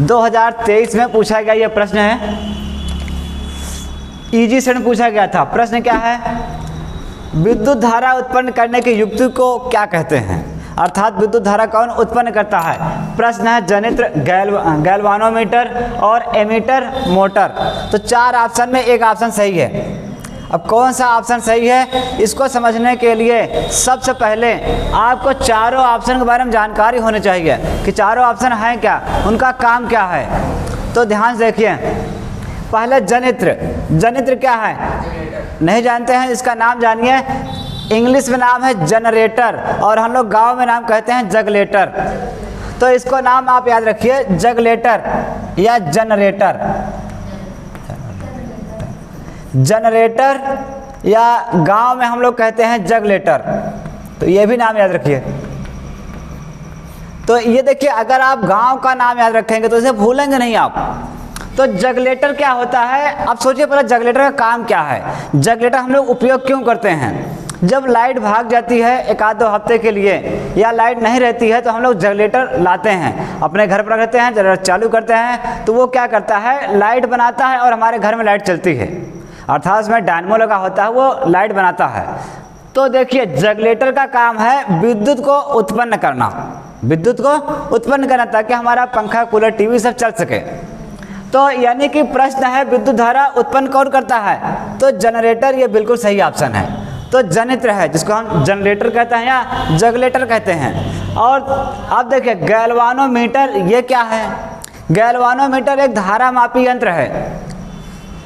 2023 में पूछा गया ये प्रश्न है, ईजी से पूछा गया था। प्रश्न क्या है, विद्युत धारा उत्पन्न करने की युक्ति को क्या कहते हैं, अर्थात विद्युत धारा कौन उत्पन्न करता है। प्रश्न है जनित्र, गैल्वानोमीटर और एमीटर मोटर। तो 4 ऑप्शन में एक ऑप्शन सही है। अब कौन सा ऑप्शन सही है, इसको समझने के लिए सबसे पहले आपको चारों ऑप्शन के बारे में जानकारी होनी चाहिए कि चारों ऑप्शन हैं क्या, उनका काम क्या है। तो ध्यान से देखिए, पहले जनित्र। जनित्र क्या है, नहीं जानते हैं, इसका नाम जानिए। इंग्लिश में नाम है जनरेटर और हम लोग गांव में नाम कहते हैं जगलेटर। तो इसको नाम आप याद रखिए, जगलेटर या जनरेटर। जनरेटर या गांव में हम लोग कहते हैं जगलेटर, तो ये भी नाम याद रखिए। तो ये देखिए, अगर आप गांव का नाम याद रखेंगे तो इसे भूलेंगे नहीं आप। तो जगलेटर क्या होता है, आप सोचिए पहले जगलेटर का काम क्या है। जगलेटर हम लोग उपयोग क्यों करते हैं, जब लाइट भाग जाती है 1-2 हफ्ते के लिए या लाइट नहीं रहती है तो हम लोग जगलेटर लाते हैं, अपने घर पर रखते हैं, जनरेटर चालू करते हैं। तो वो क्या करता है, लाइट बनाता है और हमारे घर में लाइट चलती है, अर्थात उसमें डायनेमो लगा होता है, वो लाइट बनाता है। तो देखिए, जगलेटर का काम है विद्युत को उत्पन्न करना, विद्युत को उत्पन्न करना, ताकि हमारा पंखा, कूलर, टीवी सब चल सके। तो यानी कि प्रश्न है विद्युत धारा उत्पन्न कौन करता है, तो जनरेटर, ये बिल्कुल सही ऑप्शन है। तो जनित्र है, जिसको हम जनरेटर कहते हैं या जगलेटर कहते हैं। और अब देखिए गैल्वानोमीटर, ये क्या है, गैल्वानोमीटर एक धारा मापी यंत्र है।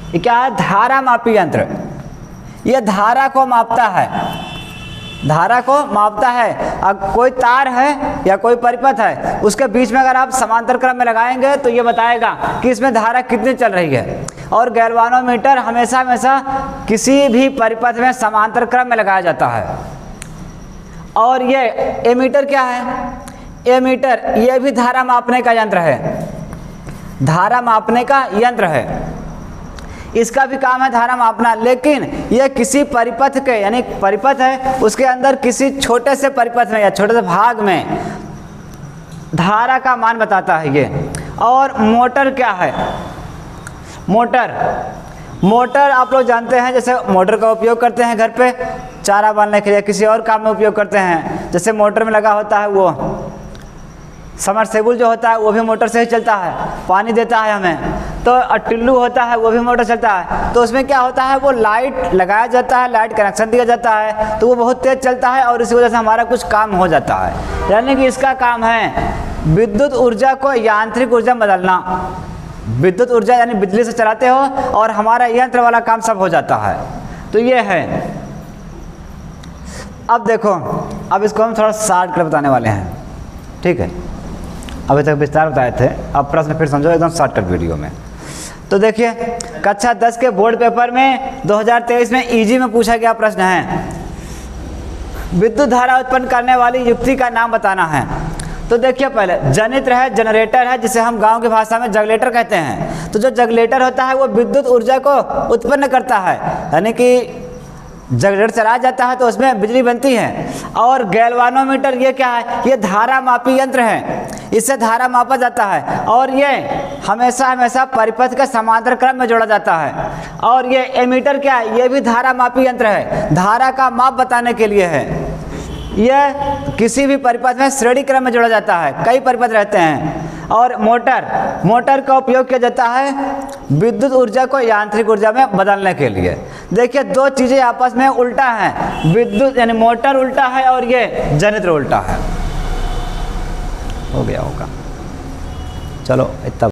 ये क्या है, धारा मापी यंत्र। ये धारा को मापता है, धारा को मापता है। अब कोई तार है या कोई परिपथ है, उसके बीच में अगर आप समांतर क्रम में लगाएंगे तो ये बताएगा कि इसमें धारा कितनी चल रही है। और गैल्वानोमीटर हमेशा किसी भी परिपथ में समांतर क्रम में लगाया जाता है। और ये एमीटर क्या है, एमीटर ये भी धारा मापने का यंत्र है, धारा मापने का यंत्र है। इसका भी काम है धारा मापना, लेकिन यह किसी परिपथ के, यानी परिपथ है उसके अंदर किसी छोटे से परिपथ में या छोटे से भाग में धारा का मान बताता है ये। और मोटर क्या है, मोटर, मोटर आप लोग जानते हैं, जैसे मोटर का उपयोग करते हैं घर पे चारा बांधने के लिए, किसी और काम में उपयोग करते हैं। जैसे मोटर में लगा होता है वो समरसेबुल जो होता है, वो भी मोटर से ही चलता है, पानी देता है हमें। तो टिल्लू होता है, वो भी मोटर चलता है। तो उसमें क्या होता है, वो लाइट लगाया जाता है, लाइट कनेक्शन दिया जाता है, तो वो बहुत तेज चलता है और इसी वजह से हमारा कुछ काम हो जाता है। यानी कि इसका काम है विद्युत ऊर्जा को यांत्रिक ऊर्जा में बदलना। विद्युत ऊर्जा यानी बिजली से चलाते हो और हमारा यंत्र वाला काम सब हो जाता है। तो ये है। अब देखो, अब इसको हम थोड़ा शॉर्ट कर बताने वाले हैं, ठीक है। अभी तक विस्तार बताए थे, अब प्रश्न फिर समझो एकदम शॉर्टकट वीडियो में। तो देखिए, कक्षा 10 के बोर्ड पेपर में 2023 में ईजी में पूछा गया प्रश्न है, विद्युत धारा उत्पन्न करने वाली युक्ति का नाम बताना है। तो देखिए, पहले जनित्र है, जनरेटर है, जिसे हम गांव की भाषा में जगलेटर कहते हैं। तो जो जगलेटर होता है वो विद्युत ऊर्जा को उत्पन्न करता है, यानी कि जनरेटर चलाया जाता है तो उसमें बिजली बनती है। और गैल्वानोमीटर ये क्या है, ये धारा मापी यंत्र है, इससे धारा मापा जाता है। और ये हमेशा परिपथ के समांतर क्रम में जोड़ा जाता है। और ये एमीटर क्या है, ये भी धारा मापी यंत्र है, धारा का माप बताने के लिए है। यह किसी भी परिपथ में श्रेणी क्रम में जोड़ा जाता है, कई परिपथ रहते हैं। और मोटर, मोटर का उपयोग किया जाता है विद्युत ऊर्जा को यांत्रिक ऊर्जा में बदलने के लिए। देखिए, दो चीज़ें आपस में उल्टा हैं, विद्युत यानी मोटर उल्टा है और ये जनित्र उल्टा है। हो गया होगा, चलो इतना।